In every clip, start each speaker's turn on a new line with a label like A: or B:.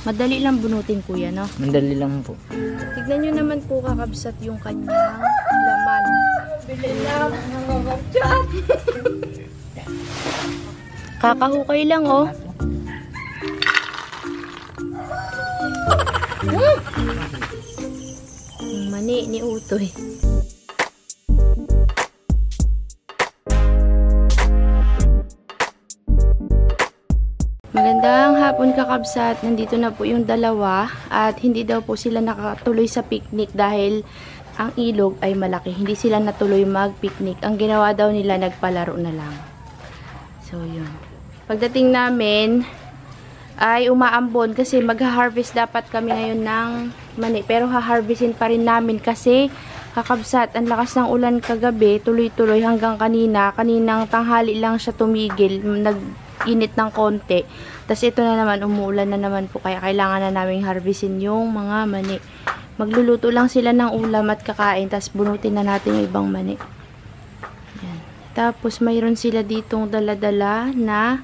A: Madali lang bunutin, kuya, no?
B: Madali lang po.
A: Tignan nyo naman po, kakabsat, yung kanyang laman. Bili lang, nakakabsat. Kakahukay lang, oh. Mani ni Utoy. Magandang hapon, kakabsat. Nandito na po yung dalawa at hindi daw po sila nakatuloy sa picnic dahil ang ilog ay malaki. Hindi sila natuloy mag-picnic. Ang ginawa daw nila, nagpalaro na lang. So, yun. Pagdating namin ay umaambon kasi magha-harvest dapat kami ngayon ng mani. Pero ha-harvestin pa rin namin kasi kakabsat, ang lakas ng ulan kagabi, tuloy-tuloy hanggang kaninang tanghali lang siya tumigil. Init ng konti. Tapos ito na naman, umuulan na naman po. Kaya kailangan na namin harvestin yung mga mani. Magluluto lang sila ng ulam at kakain. Tapos bunutin na natin yung ibang mani. Yan. Tapos mayroon sila ditong dala-dala na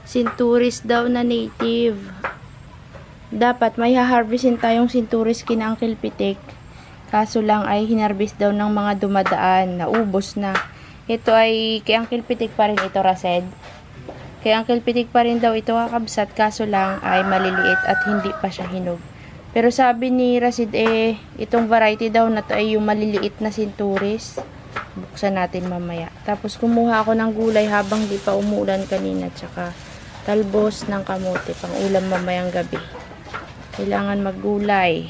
A: sinturis daw na native. Dapat may harvestin tayong sinturis kina Uncle Pitik. Kaso lang ay hinarvest daw ng mga dumadaan. Naubos na. Ito ay kay Uncle Pitik pa rin ito, Rased. Kaya Uncle Pitik pa rin daw ito, kakabsat, kaso lang ay maliliit at hindi pa siya hinog. Pero sabi ni Rasid, itong variety daw na to ay yung maliliit na sinturis. Buksan natin mamaya. Tapos kumuha ako ng gulay habang di pa umuulan kanina, tsaka talbos ng kamote, pang ulam mamayang gabi. Kailangan maggulay.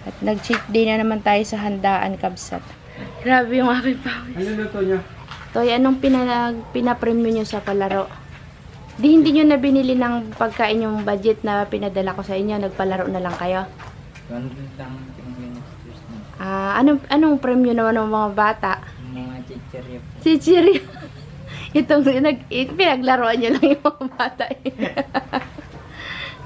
A: At nag-cheat day na naman tayo sa handaan, kabsat. Grabe yung aking pawis.
C: Ano na to niya?
A: Toy, anong pinapremyo nyo sa palaro? Hindi nyo na binili ng pagkain yung budget na pinadala ko sa inyo. Nagpalaro na lang kayo. Anong premyo naman ng mga bata?
B: Mga chichirya po.
A: Chichirya. Itong pinaglaruan nyo lang yung mga bata.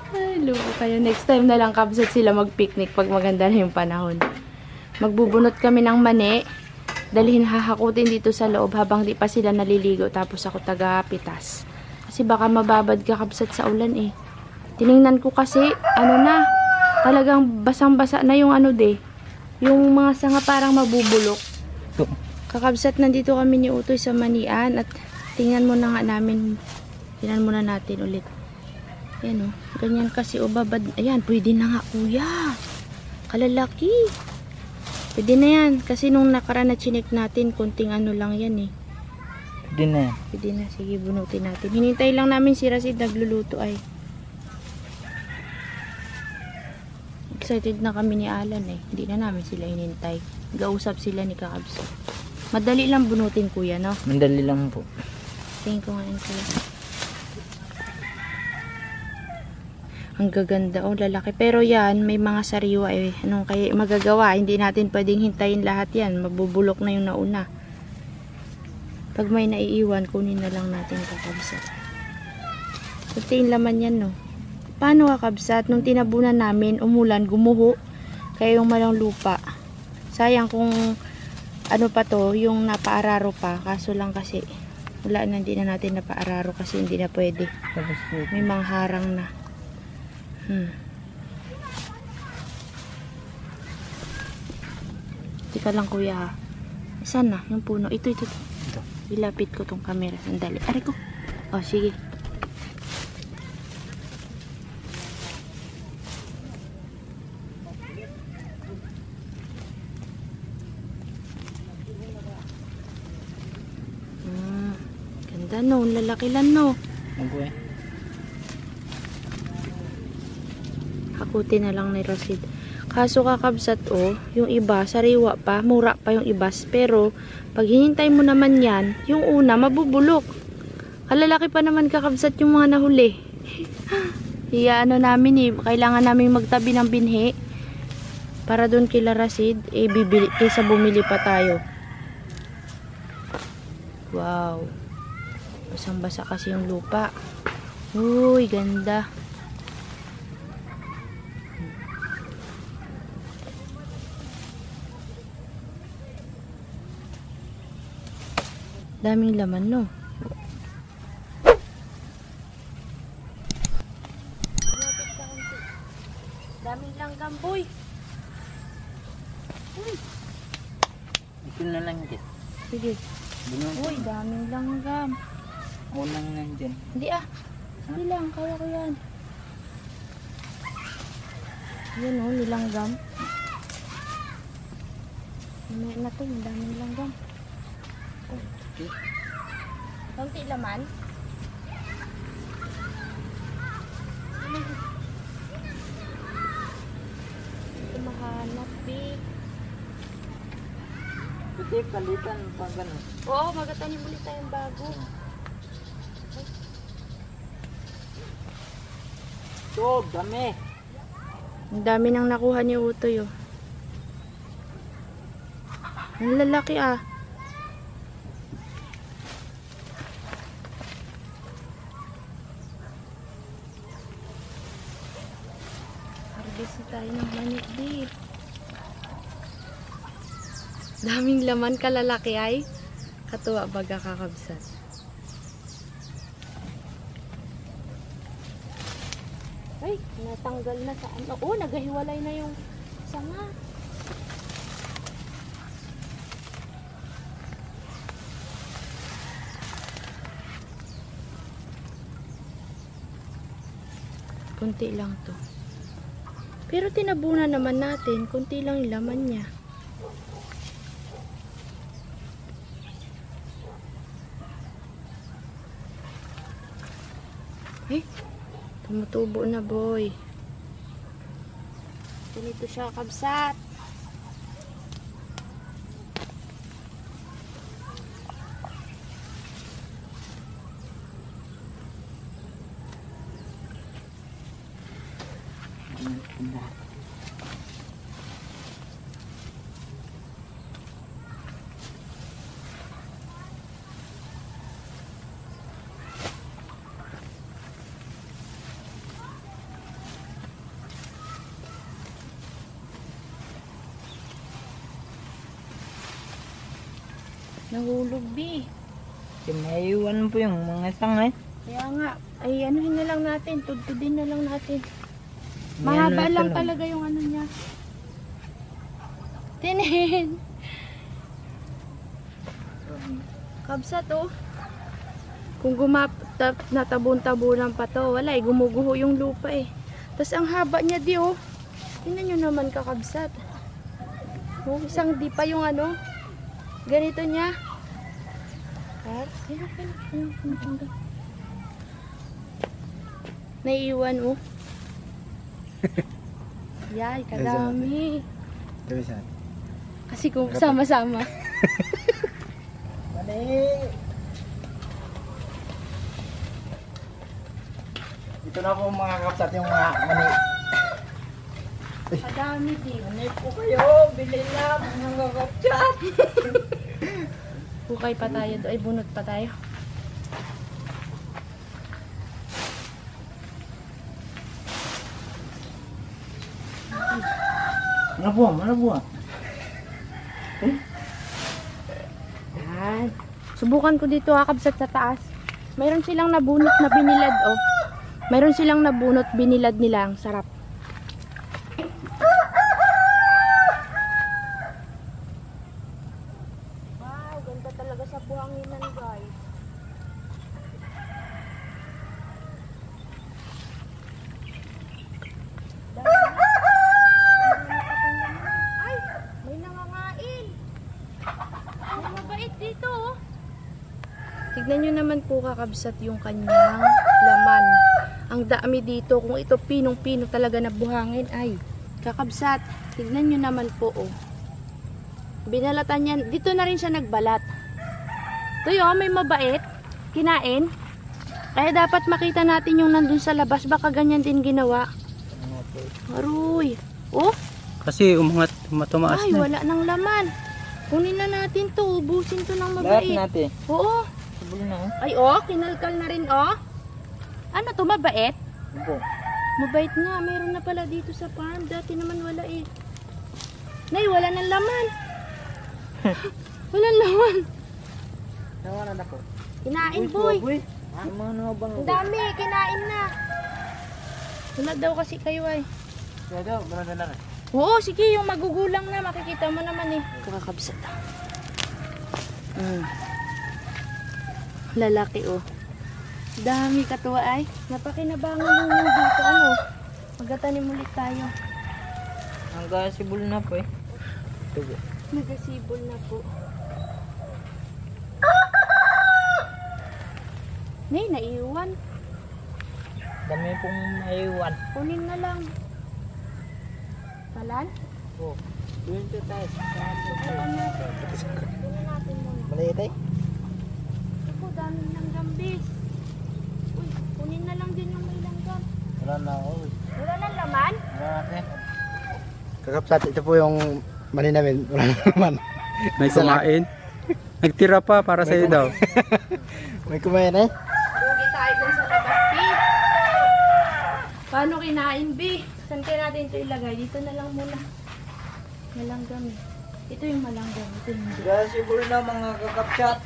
A: Ay, lupo kayo. Next time na lang, kabsat, sila mag-picnic pag maganda na yung panahon. Magbubunot kami ng mani. Dalhin hahakutin dito sa loob habang di pa sila naliligo. Tapos ako taga-pitas. Kasi baka mababad ka, kabsat, sa ulan eh. Tiningnan ko kasi, talagang basang-basa na yung yung mga sanga parang mabubulok. Kakabsat, nandito kami ni Utoy sa Manian at tingnan muna nga namin, tingnan muna natin ulit. Ayan ganyan kasi babad. Ayan, pwede na nga, kuya. Kalalaki. Pwede na yan. Kasi nung nakaraan na chinek natin, konting lang yan eh.
B: Pwede na yan.
A: Pwede na. Sige, bunutin natin. Hinintay lang namin si Rasid nagluluto ay. Excited na kami ni Alan eh. Hindi na namin sila hinintay. Gausap sila ni Kakabso. Madali lang bunutin, kuya, no?
B: Madali lang po.
A: Tingin ko ngayon, kuya. Ang gaganda, lalaki. Pero yan, may mga sariwa eh. Anong kaya magagawa? Hindi natin pwedeng hintayin lahat yan. Mabubulok na yung nauna. Pag may naiiwan, kunin na lang natin, kakabsat. Kunting laman yan, no? Paano, kakabsat? Nung tinabunan namin, umulan, gumuho. Kaya yung malang lupa. Sayang kung pa to, yung napaararo pa. Kaso lang kasi, wala na, hindi na natin napaararo kasi hindi na pwede. May mga harang na. Tika lang, kuya, ha? Saan na? Yung puno. Ito. Ilapit ko tong camera. Sandali. Aray ko. Sige. Ganda, no? Lalaki lang, no?
B: Okay.
A: Hakutin na lang ni Rasid. Kaso, kakabsat, yung iba, sariwa pa, mura pa yung ibas. Pero, pag hinintay mo naman yan, yung una, mabubulok. Kalalaki pa naman, kakabsat, yung mga nahuli. Namin eh, kailangan namin magtabi ng binhi. Para doon kila Rasid, bibili, kaysa bumili pa tayo. Wow. Basang-basa kasi yung lupa. Uy, ganda. Daming laman, no? Daming langgam, boy. Uy.
B: Ito na lang dyan.
A: Sige.
B: Bunot.
A: Uy, daming langgam.
B: Unang nandyan.
A: Hindi ah. Hindi lang, kaya ko yan. Yan oh, nilanggam. Mamaya na to, ang daming langgam.
B: Oh, okay.
A: Konti laman. Ito mahanap, big.
B: Pwede palitan pa gano'n.
A: Oo, magatanim ulit tayong bago.
B: So, dami.
A: Ang dami nang nakuha ni Utoy oh. Ang lalaki ah. Harvest tayo ng manik di. Daming laman kalalaki ay. Katuwa baga kakabsat. Ay, natanggal na sa ano. Oh, nagahiwalay na yung sanga. Kunti lang to. Pero tinabunan naman natin. Kunti lang yung laman niya. Eh, tumutubo na boy. Ganito siya kabsat. Nahulog bi.
B: Sinaiwan po yung mga sangay.
A: Kaya nga, ay anuhin na lang natin, tudtudin na lang natin.
B: May
A: Mahaba
B: ano
A: lang
B: ito,
A: talaga yung ano niya. Tinin. Kabsat oh. Kung natabon-tabunan pa to, wala eh, gumuguho yung lupa eh. Tapos ang haba niya di oh. Tingnan nyo naman kakabsat. Oh, isang di pa yung ano. Ganito niya. Naiiwan oh. Yay, kadami.
B: Tulisan.
A: Kasi kung sama-sama.
B: Mali! Ito na po mga kapsat yung mga mani.
A: Kadami din.
B: Mani po kayo, bilhin na mga kapsat.
A: Bukay pa tayo. Ay, bunot pa tayo.
B: Mana buah?
A: Yan. Subukan ko dito kakabsat sa taas. Mayroon silang nabunot na binilad oh. Mayroon silang nabunot binilad nila. Ang sarap. Wow, ganda talaga sa buhanginan guys. Ay, may nangangain. May mabait dito oh. Tignan nyo naman po kakabsat yung kanyang laman. Ang dami dito. Kung ito pinong-pino talaga na buhangin. Ay, kakabsat. Tignan nyo naman po oh. Binalatan yan. Dito na rin siya nagbalat. Ito yun, may mabait. Kinain. Kaya dapat makita natin yung nandun sa labas. Baka ganyan din ginawa. Aruy. Oh,
B: Kasi tumaas
A: ay
B: na.
A: wala nang laman. Kunin na natin to. Ubusin to ng
B: Lahat
A: mabait.
B: natin.
A: Oo.
B: Sabuli na oh.
A: Ay oh, kinalkal na rin oh. Ano to, mabait?
B: Opo.
A: Mabait nga, meron na pala dito sa farm. Dati naman wala eh. Nay, wala nang laman. Walang laman.
B: Nawanan na po.
A: Kinain boy.
B: Ang mga nabang.
A: Ang dami, kinain na. Wala daw kasi kayo ay.
B: Kaya daw, marami na rin.
A: Oo, sige, yung magugulang na, makikita mo naman eh. Kakakabsat. Lalaki oh. Dami katuwa ay. Napakinabangan mo dito. Ano? Magatanim ulit tayo.
B: Hanggang sibol na po eh. Tubo.
A: Nagasibol na po. Nay, naiwan.
B: Dami pong naiwan.
A: Kunin na lang. Talan?
B: Oo. Doon siya tayo.
A: Kunin natin. Kunin natin muna.
B: Maliit eh?
A: Ako, daming langgam, bis. Uy, kunin na lang din yung may langgam.
B: Wala na ako.
A: Wala nang laman?
B: Wala natin.
C: Kakapsat, ito po yung mani namin. Wala naman.
D: May kumain. Nagtira pa para sa iyo daw.
C: May kumain eh.
A: Lugi tayo dun sa labas, B. Paano kinain, B? Saan kaya natin ito ilagay? Dito na lang muna. Malanggam. Ito yung malanggam. Ito yung hindi.
B: Hanggang sibol na mga kakapsat.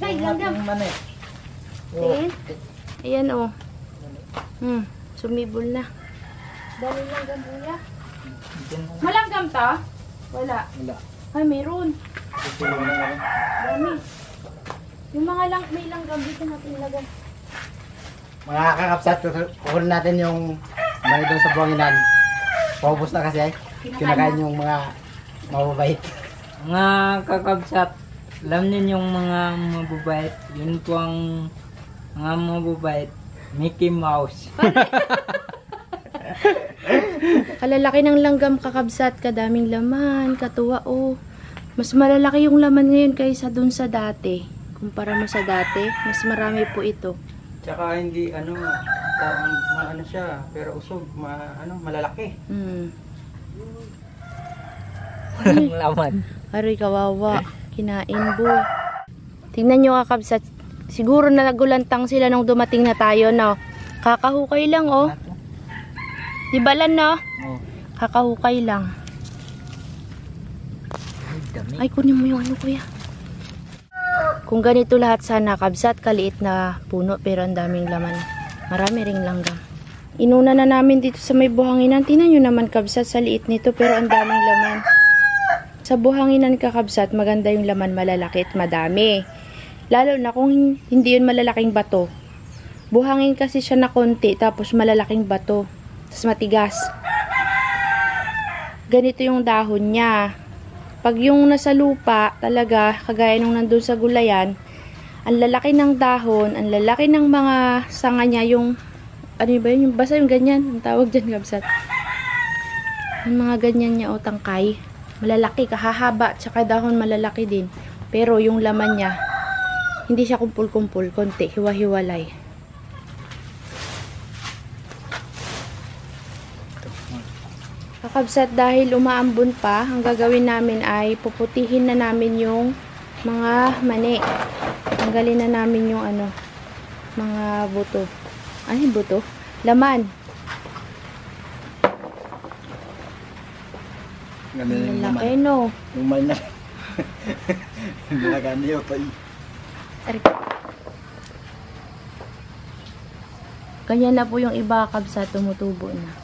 A: Ay, langgam.
B: Yung mani.
A: Tingin. Ayan, oh. Sumibol na. Dali langgam, kuya. Malanggam to? Wala.
C: Wala.
A: Ay, meron. Dami. Yung mga may langgam, dito natin ilagay.
C: Mga kakapsat, kukunin natin yung mani doon sa buwanginan. Paubos na kasi eh. Kinakain yung mga mababait.
B: Mga kakabsat, alam niyo yung mga mababait. Yun po ang mga mababait. Mickey Mouse.
A: Kalalaki ng langgam, kakabsat, kadaming laman, katuwa oh. Mas malalaki yung laman ngayon kaysa dun sa dati. Kumpara mo sa dati, mas marami po ito.
D: Tsaka hindi ano siya, pero usog, malalaki.
B: Walang laman.
A: Aray, kawawa. Kinain, boy. Tingnan nyo, kakabsat. Siguro na nagulantang sila nung dumating na tayo, no? Kakahukay lang, oh. Di ba lan, no?
B: Oh.
A: Kakahukay lang.
B: Ay, dami.
A: Ay, kunin mo yung ano, kuya. Kung ganito lahat sana, kabsat, kaliit na puno, pero ang daming laman. Marami ring langgam. Inuna na namin dito sa may buhanginan. Tingnan nyo naman, kabsat, sa liit nito, pero ang daming laman. Sa buhanginan, kakabsat, maganda yung laman, malalaki at madami. Lalo na kung hindi yun malalaking bato. Buhangin kasi siya na konti, tapos malalaking bato. Tapos matigas. Ganito yung dahon niya. Pag yung nasa lupa, talaga, kagaya nung nandun sa gulayan, ang lalaki ng dahon, ang lalaki ng mga sanga niya, yung, ano ba yun, basta yung ganyan, ang tawag dyan, kabsat. Yung mga ganyan niya, o tangkay, malalaki, kahahaba, tsaka dahon malalaki din. Pero yung laman niya, hindi siya kumpul-kumpul, konti, hiwa-hiwalay. Kakabsat, dahil umaambon pa, ang gagawin namin ay puputihin na namin yung mga mani. Tanggalin na namin yung ano, mga buto. Ay, buto? Laman.
C: Ganun yung
A: Malaki,
C: mani.
A: no?
C: Yung mani na. Nalagaan niyo pa.
A: Ganyan na po yung iba, kabsat, tumutubo na.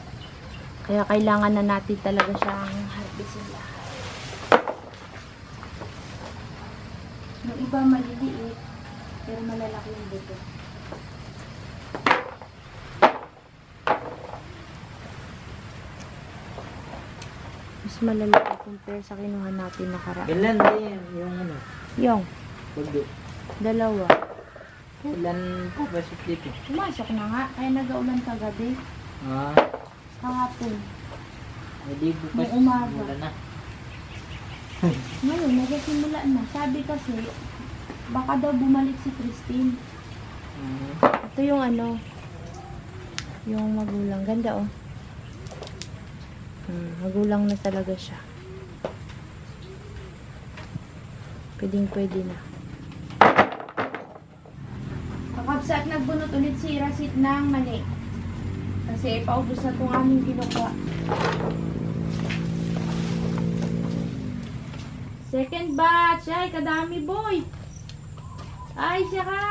A: Kaya kailangan na natin talaga siyang harvestin lahat. Yung iba maliliit, pero malalaki yung buto. Mas malalaki compare sa kinuha natin nakaraan.
B: Ilan din yung ano?
A: Yung,
B: Pagdo.
A: dalawa.
B: Ilan po ba si dito?
A: Pumasok na nga, kaya nag-aulan kagabi.
B: Ah,
A: Kahapon.
B: hindi bukas.
A: May umaga.
B: Wala na.
A: Ngayon, nagsimula na. Sabi kasi, baka daw bumalik si Christine. Ito yung ano, yung magulang. Ganda oh. Magulang na talaga siya. Pwede na. Kakabsat, nagbunot ulit si Rasit ng mani. Kasi paubos na itong aming kinukuha. Second batch. Ay, kadami boy. Ay, siya ka.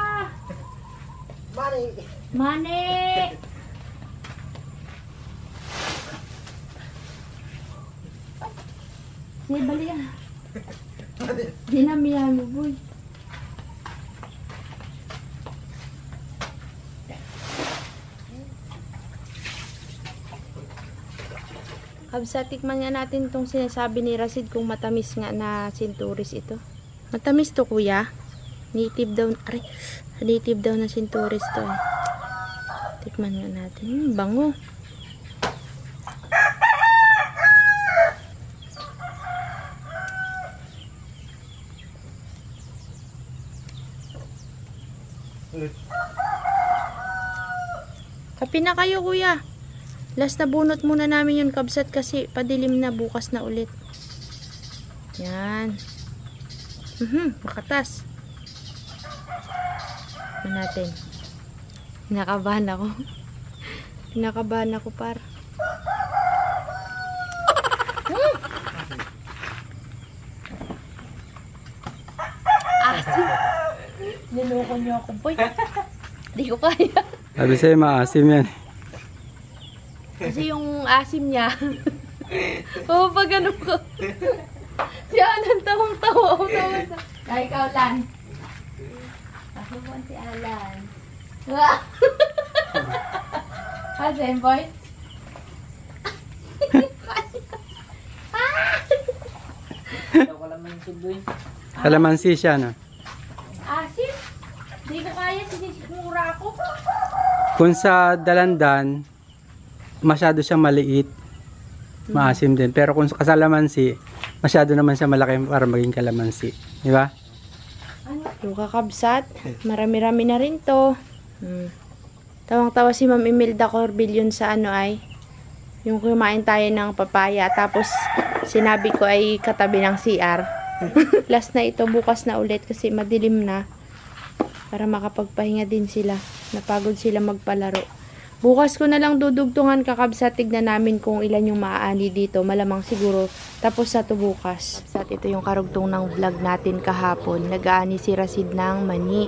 A: Mani. May bali yan. Dinamihan mo, boy. Kabsa, tikman nga natin itong sinasabi ni Rasid kung matamis nga na sinturis ito. Matamis to, kuya. Native daw, aray, native daw na sinturis to. Tikman nga natin. Bango. Kape na kayo, kuya. Last na bunot muna namin yun, kabsat, kasi padilim na, bukas na ulit. Yan. Makatas. Ano natin? Pinakabahan ako. Pinakabahan ako, par. Asim. Niloko niyo ako, boy. Di ko kaya.
D: Sabi sa'yo, maasim yan.
A: Kasi yung asim niya. Oo, pag ano ko. Si Alan, tawang-tawa. Ay, ikaw, Lan. Ako po si Alan. Kasi, boy.
B: Wala man si Boy.
D: Kalamansi siya, no?
A: Asim? Di ko kaya, sinisigmura ako.
D: Kung sa dalandan, masyado siyang maliit, maasim din. Pero kung sa kalamansi, masyado naman siya malaki para maging kalamansi. Di ba?
A: Yung kakabsat, marami-rami na rin to. Tawang-tawa si Ma'am Imelda Corbillion sa ano ay, yung kumain tayo ng papaya, tapos sinabi ko ay katabi ng CR. Last na ito, bukas na ulit kasi madilim na. Para makapagpahinga din sila. Napagod sila magpalaro. Bukas ko na lang dudugtungan, kakabsat, tignan namin kung ilan yung maaani dito. Malamang siguro tapos sa to bukas. Kakabsat, ito yung karugtong ng vlog natin kahapon. Nag-aani si Rasid ng mani.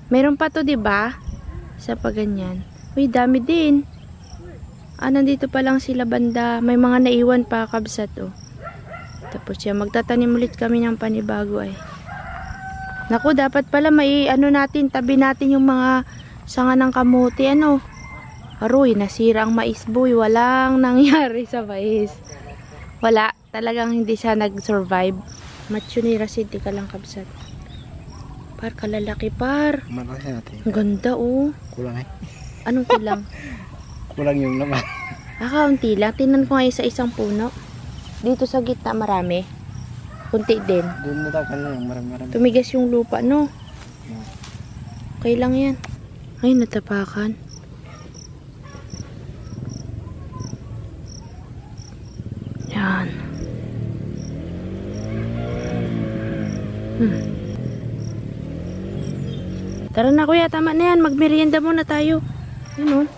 A: Meron pa to, 'di ba? Sa paganyan. Uy, dami din. Nandito pa lang sila banda. May mga naiwan pa, kakabsat, oh. Tapos siya, magtatanim ulit kami ng panibago ay. Naku, dapat pala may natin, tabi natin yung mga sanga ng kamote, Aroy, nasira ang mais, boy. Walang nangyari sa mais. Wala. Talagang hindi siya nag-survive. Macho ni Rasid, ka lang, kabsat. Par, kalalaki, par.
C: Malaki natin.
A: Ang ganda, oh.
C: Kulang
A: Anong kulang?
C: Kulang yung naman.
A: Kaunti lang. Tingnan ko nga sa isang puno. Dito sa gitna, marami. Kunti din.
C: Doon natakan na yung marami-marami.
A: Tumigas yung lupa, no? Okay lang yan. Ay, natapakan. Yan. Tara na, kuya, tama na yan. Magmerienda muna tayo. Ano?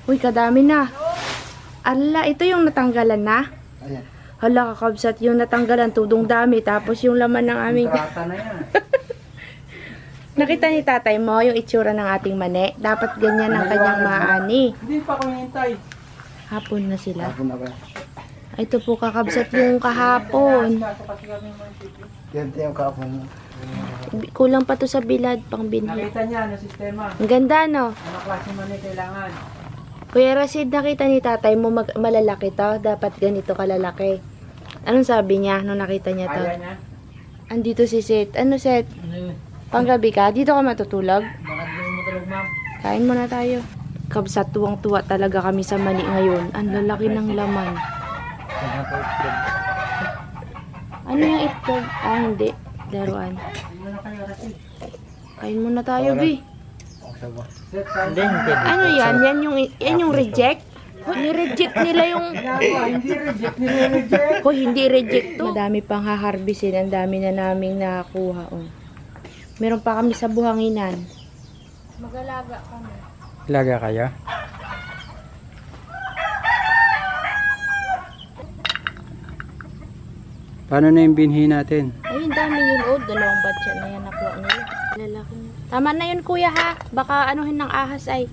A: Uy, kadami na. Ala, ito yung natanggalan na.
C: Ayan.
A: Hala, kakabsat, yung natanggalan, tudong dami. Tapos yung laman ng aming...
B: Trata na yan.
A: Nakita ni tatay mo yung itsura ng ating mani. Dapat ganyan ang kanyang maani.
B: Hindi pa ko hintay.
A: Hapon na sila.
C: Hapon na ba?
A: Ito po, kakabsat, yung kahapon.
C: Yan yung kaapon mo.
A: Kulang pa to sa bilad, pang binhi.
B: Nakita niya, sistema.
A: Ang ganda, no?
B: Ano klase man kailangan?
A: Kuya Rasid, nakita ni tatay mo malalaki to. Dapat ganito kalalaki. Anong sabi niya nung nakita niya to?
B: Kaya niya?
A: Andito si Seth. Ano, Seth? Panggabi ka? Dito ka matutulog?
B: Bakit di mo matulog, ma'am?
A: Kain muna tayo. Kabsat, tuwang-tuwa talaga kami sa mani ngayon. Ang lalaki ng laman. Ano yung itlog? Hindi. Daruan.
B: Hindi na kayo, Rasid.
A: Kain muna tayo, Bi.
B: Hindi.
A: Ano yan? Yan yung reject? Ni-reject nila yung...
B: Hindi reject, nire-reject.
A: Hoy, hindi reject to. Madami pang haharbisin. Ang dami na naming nakakuha. Oh. Meron pa kami sa buhanginan. Mag-alaga kami.
D: Ilaga kayo? Paano na yung binhi natin?
A: Ay, ang dami yun. Oh, dalawang batya na yan nakuha nila. Lalaki na. Tama na yun, kuya, ha? Baka anuhin ng ahas ay.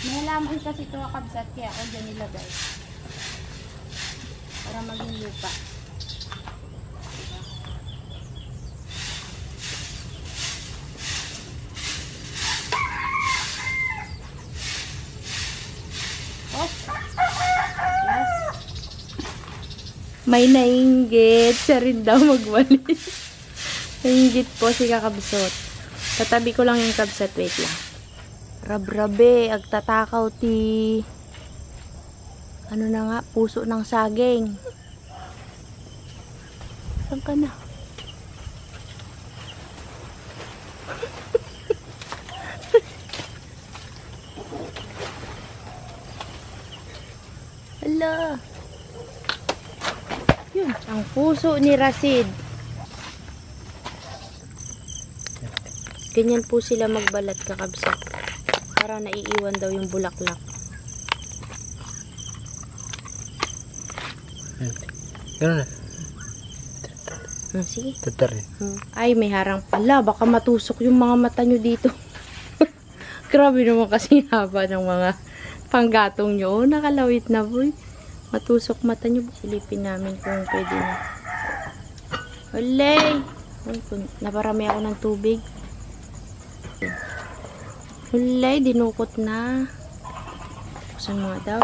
A: May halaman kasi ito kabsat kaya ako dyan nilagay. Para maging lupa. Oh. Yes. May nainggit. Siya rin daw magwalis. Nainggit po si kakabsot. Tatabi ko lang yung kabsat. Wait lang. Rabrabe. Agtatakaw ti... Ano na nga? Puso ng saging. Saan ka na? Hala. Yun, ang puso ni Rasid. Ganyan po sila magbalat kakabsat. Para naiiwan daw yung bulaklak.
C: Gano'n na.
A: Sige.
C: Tatar eh.
A: Ay, may harang pala. Baka matusok yung mga mata nyo dito. Grabe naman kasi haba ng mga panggatong nyo. Oh, nakalawit na boy. Matusok mata nyo. Silipin namin kung pwede na. Hulay! Naparami ako ng tubig. Hulay, dinukot na. Buksan mo nga daw.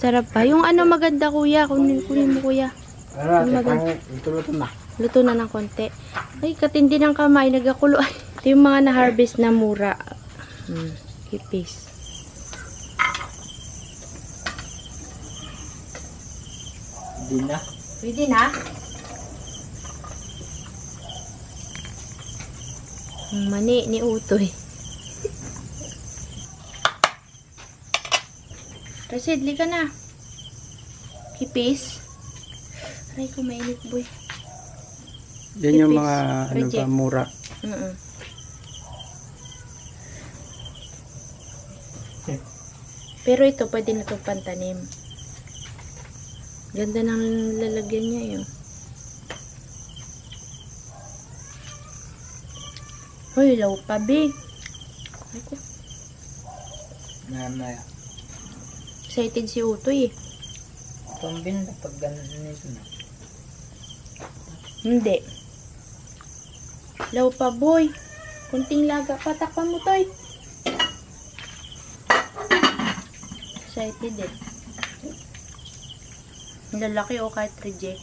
A: Sarap pa. Yung ano maganda kuya. Kunin mo kuya.
C: Luto na.
A: Luto na ng konti. Ay, katindi ng kamay. Nagakulo. Ito yung mga na-harvest na mura. Hipis.
B: Hindi na.
A: Pwede na? Ang mani ni Utoy. Rasidli ka na. Hipis. Aray ko mainit boy.
D: Yan yung
A: Hipis.
D: mga ano
A: Reject.
D: pa, mura.
A: Pero ito pwede na itong pantanim. Ganda ng lalagyan niya yun. Hoy, law pa big. Ako.
B: Namaya.
A: Excited si Utoy eh.
B: Pambin na pag ganito na.
A: Hindi. Law pa boy. Kunting laga. Patakpan mo toy. Excited eh. Ang lalaki o kahit reject.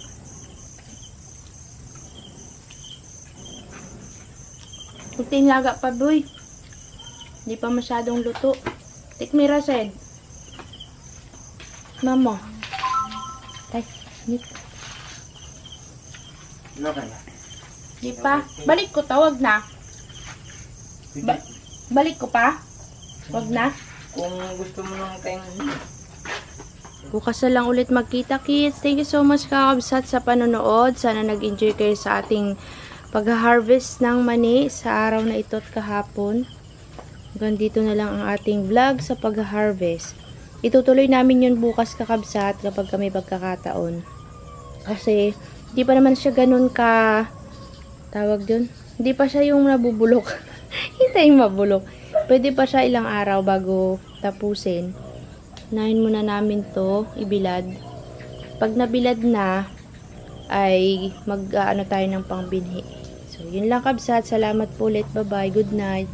A: Kunting laga pa boy. Hindi pa masyadong luto. Tikmira said. Mama. Tay, nit.
C: Okay na.
A: Di pa. Balik ko tawag na. Balik ko pa. Wag na.
B: Kung gusto mo nang tayong
A: Bukas na lang ulit magkita kids. Thank you so much kakabsat sa panonood. Sana nag-enjoy kayo sa ating pag-harvest ng mani sa araw na ito at kahapon. Hanggang dito na lang ang ating vlog sa pag-harvest. Itutuloy namin yun bukas kakabsat kapag kami pagkakataon. Kasi hindi pa naman siya ganun ka tawag dun. Hindi pa siya yung nabubulok. Hintayin mabulok. Pwede pa siya ilang araw bago tapusin. Unahin muna namin to ibilad. Pag nabilad na ay mag-ano tayo ng pangbinhi. So yun lang kabsat. Salamat po ulit. Bye bye. Good night.